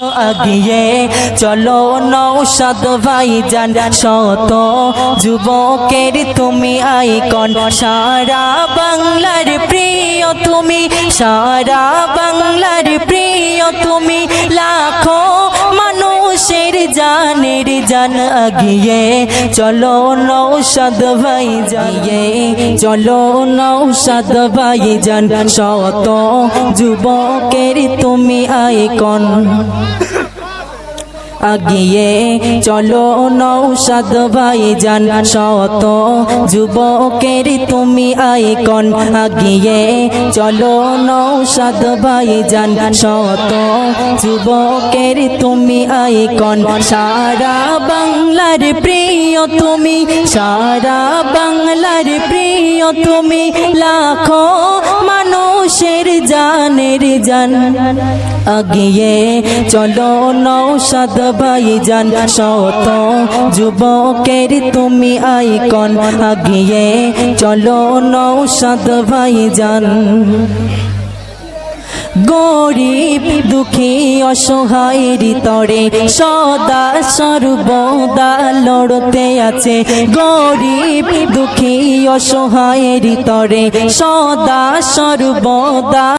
আগিয়ে চলো নৌশাদ ভাইজান, শত যুবকের তুমি আইকন, সারা বাংলার প্রিয় তুমি, সারা বাংলার প্রিয় তুমি, লাখো মানুষের জানের জান। আগিয়ে চলো নৌশাদ ভাইজান, চলো নৌশাদ ভাইজান, শত যুবকের তুমি আইকন। আগিয়ে চলো নৌশাদ ভাইজান, শত যুবকের তুমি আইকন। আগিয়ে চলো নৌশাদ ভাইজান, শত যুবকের তুমি আইকন, সারা বাংলার প্রিয় তুমি, সারা বাংলার প্রিয় তুমি, লাখো মানুষের জানের জান। আগিয়ে চলো নৌশাদ ভাইজান, শত যুবকের তুমি আইকন। আগিয়ে চলো নৌশাদ ভাইজান। গরিব দুঃখী অসহায়ের তরে সদা সর্বদা লড়তে আছে, গরিব দুঃখী অসহায়ের তরে সদা সর্বদা